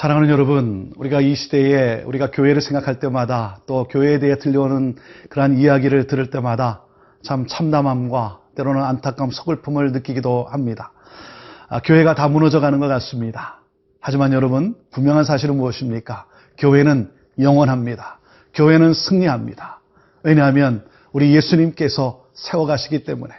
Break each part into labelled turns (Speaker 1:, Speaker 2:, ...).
Speaker 1: 사랑하는 여러분, 우리가 이 시대에 우리가 교회를 생각할 때마다 또 교회에 대해 들려오는 그러한 이야기를 들을 때마다 참 참담함과 때로는 안타까움, 서글픔을 느끼기도 합니다. 교회가 다 무너져가는 것 같습니다. 하지만 여러분, 분명한 사실은 무엇입니까? 교회는 영원합니다. 교회는 승리합니다. 왜냐하면 우리 예수님께서 세워가시기 때문에.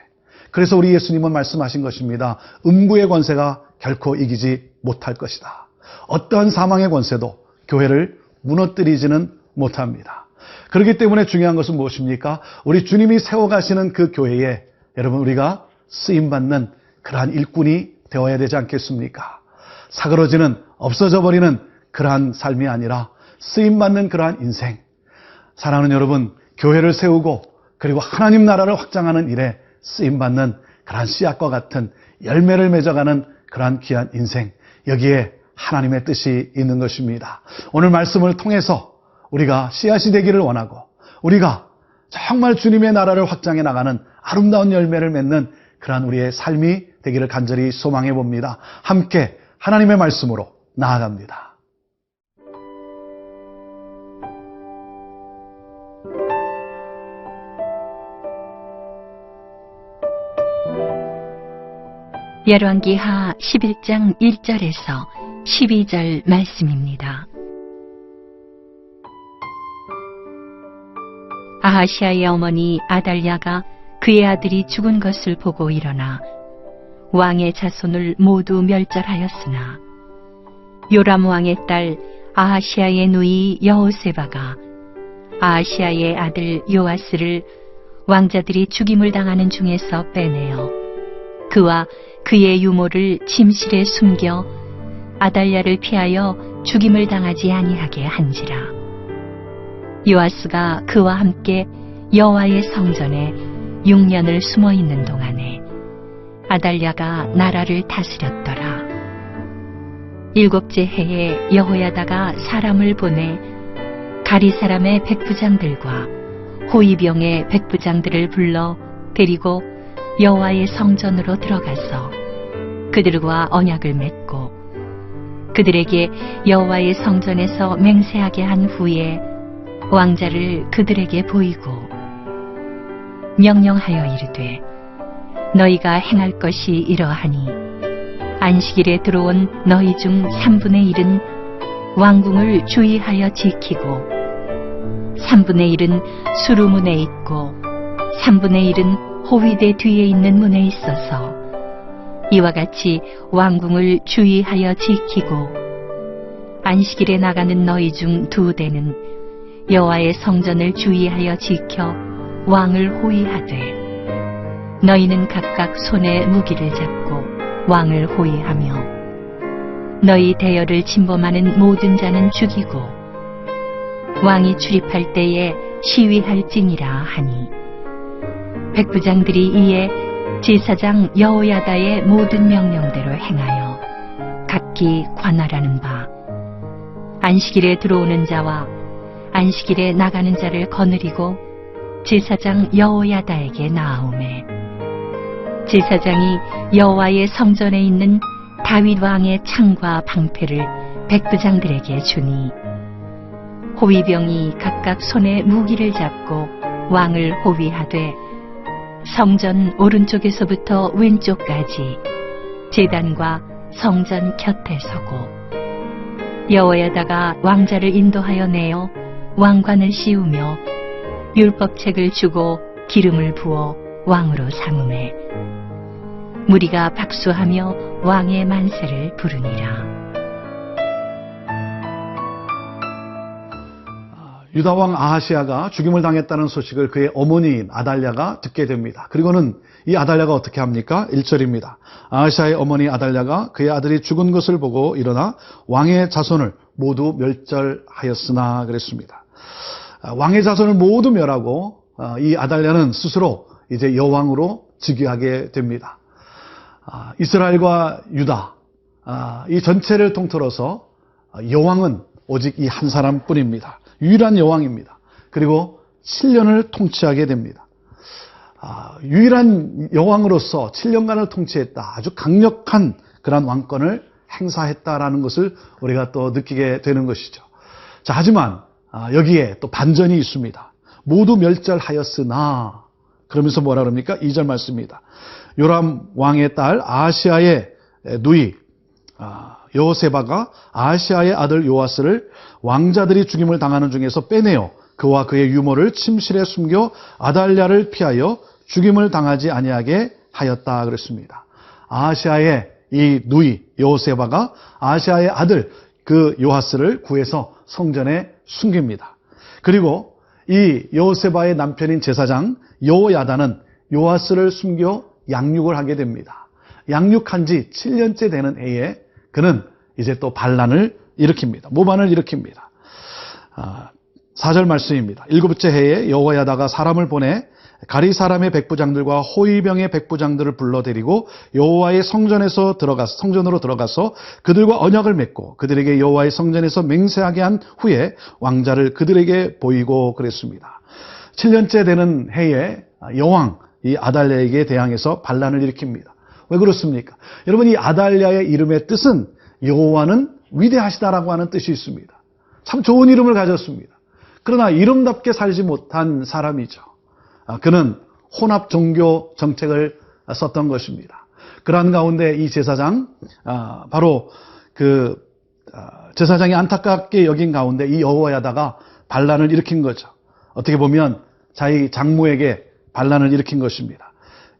Speaker 1: 그래서 우리 예수님은 말씀하신 것입니다. 음부의 권세가 결코 이기지 못할 것이다. 어떠한 사망의 권세도 교회를 무너뜨리지는 못합니다. 그렇기 때문에 중요한 것은 무엇입니까? 우리 주님이 세워가시는 그 교회에 여러분 우리가 쓰임받는 그러한 일꾼이 되어야 되지 않겠습니까? 사그러지는 없어져 버리는 그러한 삶이 아니라 쓰임받는 그러한 인생. 사랑하는 여러분, 교회를 세우고 그리고 하나님 나라를 확장하는 일에 쓰임받는 그러한 씨앗과 같은 열매를 맺어가는 그러한 귀한 인생. 여기에 하나님의 뜻이 있는 것입니다. 오늘 말씀을 통해서 우리가 씨앗이 되기를 원하고 우리가 정말 주님의 나라를 확장해 나가는 아름다운 열매를 맺는 그러한 우리의 삶이 되기를 간절히 소망해 봅니다. 함께 하나님의 말씀으로 나아갑니다.
Speaker 2: 열왕기하 11장 1절에서 12절 말씀입니다. 아하시아의 어머니 아달랴가 그의 아들이 죽은 것을 보고 일어나 왕의 자손을 모두 멸절하였으나 요람 왕의 딸 아하시아의 누이 여호세바가 아하시아의 아들 요아스를 왕자들이 죽임을 당하는 중에서 빼내어 그와 그의 유모를 침실에 숨겨 아달랴를 피하여 죽임을 당하지 아니하게 한지라. 요아스가 그와 함께 여호와의 성전에 6년을 숨어 있는 동안에 아달랴가 나라를 다스렸더라. 7째 해에 여호야다가 사람을 보내 가리 사람의 백부장들과 호위병의 백부장들을 불러 데리고 여호와의 성전으로 들어가서 그들과 언약을 맺고 그들에게 여호와의 성전에서 맹세하게 한 후에 왕자를 그들에게 보이고 명령하여 이르되 너희가 행할 것이 이러하니 안식일에 들어온 너희 중 3분의 1은 왕궁을 주의하여 지키고 3분의 1은 수루문에 있고 3분의 1은 호위대 뒤에 있는 문에 있어서 이와 같이 왕궁을 주의하여 지키고 안식일에 나가는 너희 중 2대는 여호와의 성전을 주의하여 지켜 왕을 호위하되 너희는 각각 손에 무기를 잡고 왕을 호위하며 너희 대열을 침범하는 모든 자는 죽이고 왕이 출입할 때에 시위할지니라 하니 백부장들이 이에 제사장 여호야다의 모든 명령대로 행하여 각기 관할하는 바 안식일에 들어오는 자와 안식일에 나가는 자를 거느리고 제사장 여호야다에게 나아오매 제사장이 여호와의 성전에 있는 다윗 왕의 창과 방패를 백부장들에게 주니 호위병이 각각 손에 무기를 잡고 왕을 호위하되 성전 오른쪽에서부터 왼쪽까지 제단과 성전 곁에 서고 여호야다가 왕자를 인도하여 내어 왕관을 씌우며 율법책을 주고 기름을 부어 왕으로 삼으매 무리가 박수하며 왕의 만세를 부르니라.
Speaker 1: 유다 왕 아하시아가 죽임을 당했다는 소식을 그의 어머니인 아달랴가 듣게 됩니다. 그리고는 이 아달랴가 어떻게 합니까? 1절입니다. 아하시아의 어머니 아달랴가 그의 아들이 죽은 것을 보고 일어나 왕의 자손을 모두 멸절하였으나 그랬습니다. 왕의 자손을 모두 멸하고 이 아달랴는 스스로 이제 여왕으로 즉위하게 됩니다. 이스라엘과 유다 이 전체를 통틀어서 여왕은 오직 이 한 사람뿐입니다. 유일한 여왕입니다. 그리고 7년을 통치하게 됩니다. 유일한 여왕으로서 7년간을 통치했다. 아주 강력한 그런 왕권을 행사했다라는 것을 우리가 또 느끼게 되는 것이죠. 자, 하지만 여기에 또 반전이 있습니다. 모두 멸절하였으나 그러면서 뭐라 그럽니까? 2절 말씀입니다. 요람 왕의 딸 아하시아의 누이 여호세바가 아하시아의 아들 요아스를 왕자들이 죽임을 당하는 중에서 빼내어 그와 그의 유모를 침실에 숨겨 아달랴를 피하여 죽임을 당하지 아니하게 하였다 그랬습니다. 아하시아의 이 누이 여호세바가 아하시아의 아들 그 요아스를 구해서 성전에 숨깁니다. 그리고 이 여호세바의 남편인 제사장 여호야다는 요아스를 숨겨 양육을 하게 됩니다. 양육한 지 7년째 되는 해에 그는 이제 또 반란을 일으킵니다. 모반을 일으킵니다. 4절 말씀입니다. 7번째 해에 여호야다가 사람을 보내 가리 사람의 백부장들과 호위병의 백부장들을 불러들이고 여호와의 성전으로 들어가서 그들과 언약을 맺고 그들에게 여호와의 성전에서 맹세하게 한 후에 왕자를 그들에게 보이고 그랬습니다. 7년째 되는 해에 여왕 이 아달랴에게 대항해서 반란을 일으킵니다. 왜 그렇습니까? 여러분, 이 아달랴의 이름의 뜻은 여호와는 위대하시다라고 하는 뜻이 있습니다. 참 좋은 이름을 가졌습니다. 그러나 이름답게 살지 못한 사람이죠. 그는 혼합 종교 정책을 썼던 것입니다. 그러한 가운데 이 제사장, 바로 그 제사장이 안타깝게 여긴 가운데 이 여호야다가 반란을 일으킨 거죠. 어떻게 보면 자기 장모에게 반란을 일으킨 것입니다.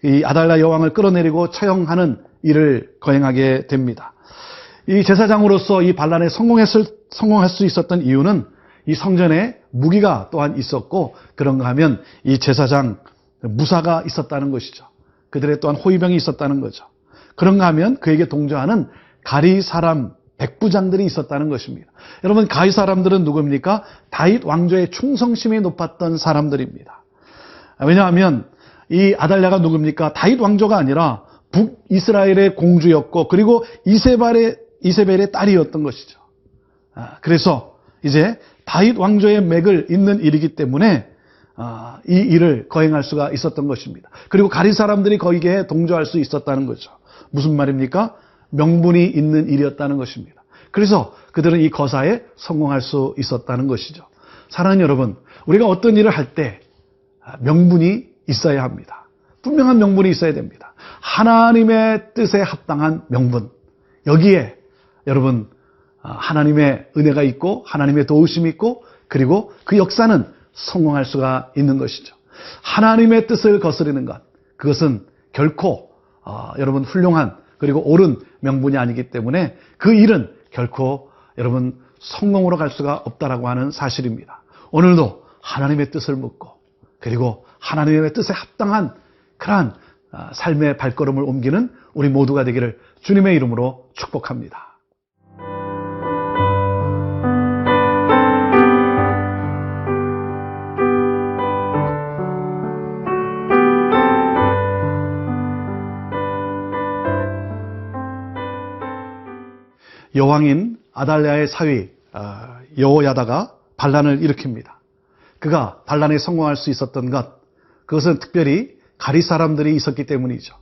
Speaker 1: 이 아달랴 여왕을 끌어내리고 처형하는 일을 거행하게 됩니다. 이 제사장으로서 이 반란에 성공할 수 있었던 이유는 이 성전에 무기가 또한 있었고 그런가 하면 이 제사장 무사가 있었다는 것이죠. 그들의 또한 호위병이 있었다는 거죠. 그런가 하면 그에게 동조하는 가리 사람 백부장들이 있었다는 것입니다. 여러분, 가리 사람들은 누구입니까? 다윗 왕조의 충성심이 높았던 사람들입니다. 왜냐하면 이 아달랴가 누굽니까? 다윗 왕조가 아니라 북이스라엘의 공주였고 그리고 이세벨의 딸이었던 것이죠. 그래서 이제 다윗 왕조의 맥을 잇는 일이기 때문에 이 일을 거행할 수가 있었던 것입니다. 그리고 가리 사람들이 거기에 동조할 수 있었다는 거죠. 무슨 말입니까? 명분이 있는 일이었다는 것입니다. 그래서 그들은 이 거사에 성공할 수 있었다는 것이죠. 사랑하는 여러분, 우리가 어떤 일을 할 때 명분이 있어야 합니다. 분명한 명분이 있어야 됩니다. 하나님의 뜻에 합당한 명분. 여기에 여러분 하나님의 은혜가 있고 하나님의 도우심이 있고 그리고 그 역사는 성공할 수가 있는 것이죠. 하나님의 뜻을 거스르는 것, 그것은 결코 여러분 훌륭한 그리고 옳은 명분이 아니기 때문에 그 일은 결코 여러분 성공으로 갈 수가 없다라고 하는 사실입니다. 오늘도 하나님의 뜻을 묻고 그리고 하나님의 뜻에 합당한 그러한 삶의 발걸음을 옮기는 우리 모두가 되기를 주님의 이름으로 축복합니다. 여왕인 아달랴의 사위 여호야다가 반란을 일으킵니다. 그가 반란에 성공할 수 있었던 것, 그것은 특별히 가리 사람들이 있었기 때문이죠.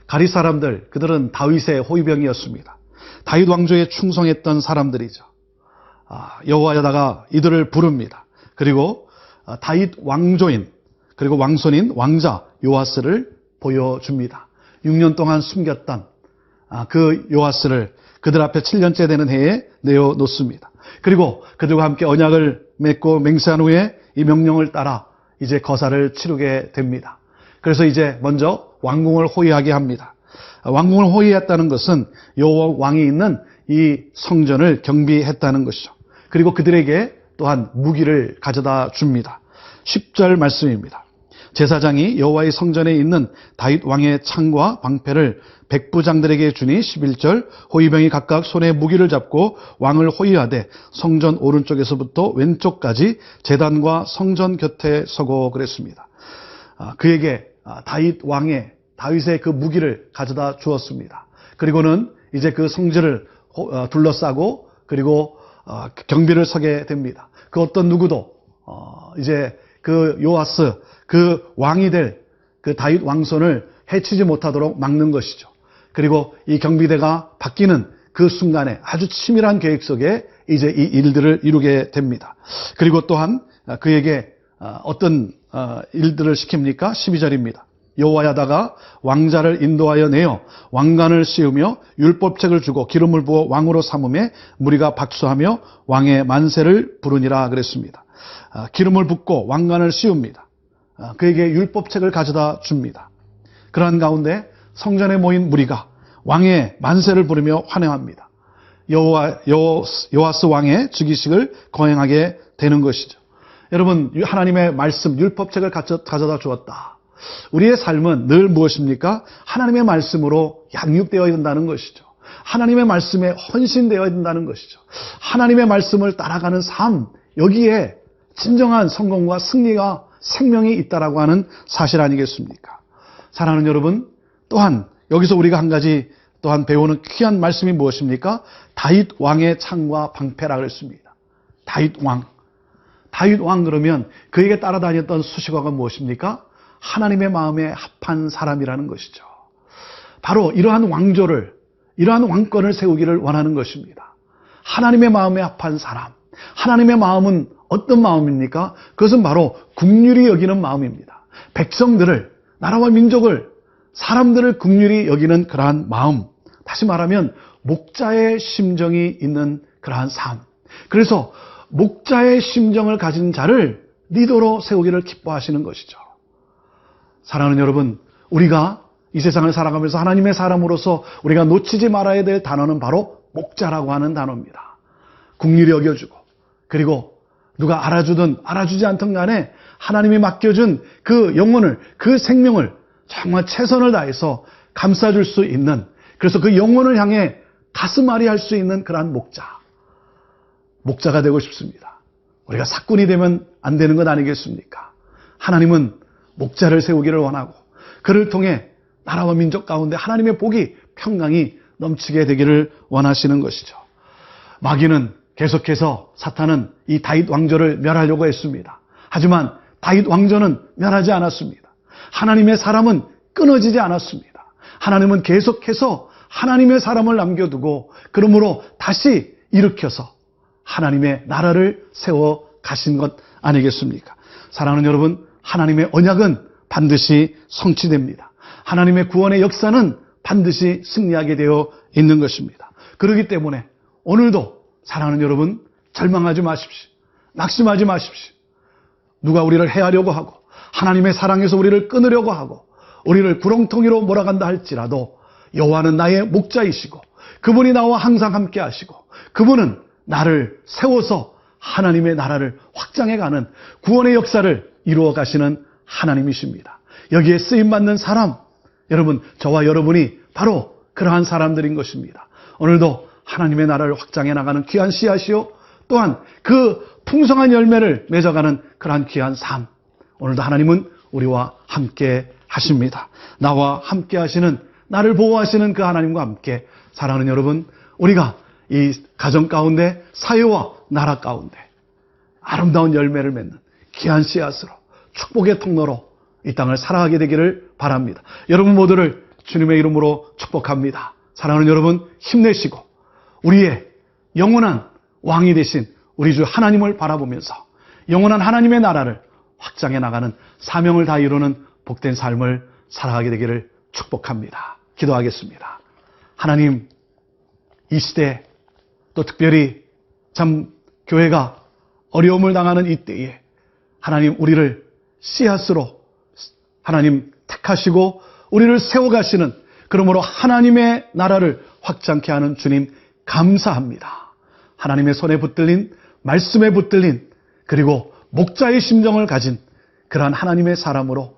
Speaker 1: 가리 사람들, 그들은 다윗의 호위병이었습니다. 다윗 왕조에 충성했던 사람들이죠. 여호야다가 이들을 부릅니다. 그리고 다윗 왕조인 그리고 왕손인 왕자 요아스를 보여줍니다. 6년 동안 숨겼던 그 요아스를 그들 앞에 7년째 되는 해에 내어놓습니다. 그리고 그들과 함께 언약을 맺고 맹세한 후에 이 명령을 따라 이제 거사를 치르게 됩니다. 그래서 이제 먼저 왕궁을 호위하게 합니다. 왕궁을 호위했다는 것은 여호와 왕이 있는 이 성전을 경비했다는 것이죠. 그리고 그들에게 또한 무기를 가져다 줍니다. 10절 말씀입니다. 제사장이 여호와의 성전에 있는 다윗 왕의 창과 방패를 백부장들에게 주니 11절 호위병이 각각 손에 무기를 잡고 왕을 호위하되 성전 오른쪽에서부터 왼쪽까지 제단과 성전 곁에 서고 그랬습니다. 그에게 다윗의 그 무기를 가져다 주었습니다. 그리고는 이제 그 성전을 둘러싸고 그리고 경비를 서게 됩니다. 그 어떤 누구도 이제 그 요아스 그 왕이 될 그 다윗 왕손을 해치지 못하도록 막는 것이죠. 그리고 이 경비대가 바뀌는 그 순간에 아주 치밀한 계획 속에 이제 이 일들을 이루게 됩니다. 그리고 또한 그에게 어떤 일들을 시킵니까? 12절입니다. 여호와야다가 왕자를 인도하여 내어 왕관을 씌우며 율법책을 주고 기름을 부어 왕으로 삼음에 무리가 박수하며 왕의 만세를 부르니라 그랬습니다. 기름을 붓고 왕관을 씌웁니다. 그에게 율법책을 가져다 줍니다. 그러한 가운데 성전에 모인 무리가 왕의 만세를 부르며 환영합니다. 요아스 왕의 즉위식을 거행하게 되는 것이죠. 여러분, 하나님의 말씀 율법책을 가져다 주었다. 우리의 삶은 늘 무엇입니까? 하나님의 말씀으로 양육되어야 된다는 것이죠. 하나님의 말씀에 헌신되어야 된다는 것이죠. 하나님의 말씀을 따라가는 삶, 여기에 진정한 성공과 승리가 생명이 있다라고 하는 사실 아니겠습니까? 사랑하는 여러분, 또한 여기서 우리가 한 가지 또한 배우는 귀한 말씀이 무엇입니까? 다윗 왕의 창과 방패라고 했습니다. 다윗 왕 그러면 그에게 따라다녔던 수식어가 무엇입니까? 하나님의 마음에 합한 사람이라는 것이죠. 바로 이러한 왕조를, 이러한 왕권을 세우기를 원하는 것입니다. 하나님의 마음에 합한 사람. 하나님의 마음은 어떤 마음입니까? 그것은 바로 긍휼히 여기는 마음입니다. 백성들을, 나라와 민족을, 사람들을 긍휼히 여기는 그러한 마음. 다시 말하면 목자의 심정이 있는 그러한 삶. 그래서 목자의 심정을 가진 자를 리더로 세우기를 기뻐하시는 것이죠. 사랑하는 여러분, 우리가 이 세상을 살아가면서 하나님의 사람으로서 우리가 놓치지 말아야 될 단어는 바로 목자라고 하는 단어입니다. 긍휼히 여겨주고, 그리고 누가 알아주든 알아주지 않든 간에 하나님이 맡겨준 그 영혼을, 그 생명을 정말 최선을 다해서 감싸줄 수 있는, 그래서 그 영혼을 향해 가슴앓이 할 수 있는 그러한 목자가 되고 싶습니다. 우리가 사꾼이 되면 안 되는 것 아니겠습니까? 하나님은 목자를 세우기를 원하고 그를 통해 나라와 민족 가운데 하나님의 복이 평강이 넘치게 되기를 원하시는 것이죠. 마귀는 계속해서 사탄은 이 다윗 왕조를 멸하려고 했습니다. 하지만 다윗 왕조는 멸하지 않았습니다. 하나님의 사람은 끊어지지 않았습니다. 하나님은 계속해서 하나님의 사람을 남겨두고 그러므로 다시 일으켜서 하나님의 나라를 세워 가신 것 아니겠습니까? 사랑하는 여러분, 하나님의 언약은 반드시 성취됩니다. 하나님의 구원의 역사는 반드시 승리하게 되어 있는 것입니다. 그렇기 때문에 오늘도 사랑하는 여러분, 절망하지 마십시오. 낙심하지 마십시오. 누가 우리를 해하려고 하고 하나님의 사랑에서 우리를 끊으려고 하고 우리를 구렁텅이로 몰아간다 할지라도 여호와는 나의 목자이시고 그분이 나와 항상 함께 하시고 그분은 나를 세워서 하나님의 나라를 확장해가는 구원의 역사를 이루어 가시는 하나님이십니다. 여기에 쓰임받는 사람, 여러분, 저와 여러분이 바로 그러한 사람들인 것입니다. 오늘도 하나님의 나라를 확장해 나가는 귀한 씨앗이요, 또한 그 풍성한 열매를 맺어가는 그러한 귀한 삶, 오늘도 하나님은 우리와 함께 하십니다. 나와 함께 하시는, 나를 보호하시는 그 하나님과 함께 사랑하는 여러분, 우리가 이 가정 가운데, 사회와 나라 가운데 아름다운 열매를 맺는 귀한 씨앗으로, 축복의 통로로 이 땅을 살아가게 되기를 바랍니다. 여러분 모두를 주님의 이름으로 축복합니다. 사랑하는 여러분, 힘내시고 우리의 영원한 왕이 되신 우리 주 하나님을 바라보면서 영원한 하나님의 나라를 확장해 나가는 사명을 다 이루는 복된 삶을 살아가게 되기를 축복합니다. 기도하겠습니다. 하나님, 이 시대에 또 특별히 참 교회가 어려움을 당하는 이 때에 하나님, 우리를 씨앗으로 하나님 택하시고 우리를 세워가시는, 그러므로 하나님의 나라를 확장케 하는 주님 감사합니다. 하나님의 손에 붙들린 말씀에 붙들린 그리고 목자의 심정을 가진 그러한 하나님의 사람으로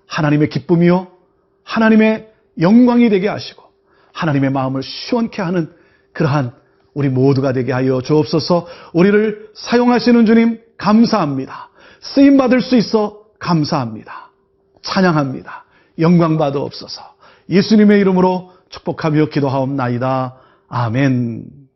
Speaker 1: 하나님의 기쁨이요 하나님의 영광이 되게 하시고 하나님의 마음을 시원케 하는 그러한 우리 모두가 되게 하여 주옵소서. 우리를 사용하시는 주님 감사합니다. 쓰임받을 수 있어 감사합니다. 찬양합니다. 영광 받으옵소서. 예수님의 이름으로 축복하며 기도하옵나이다. 아멘.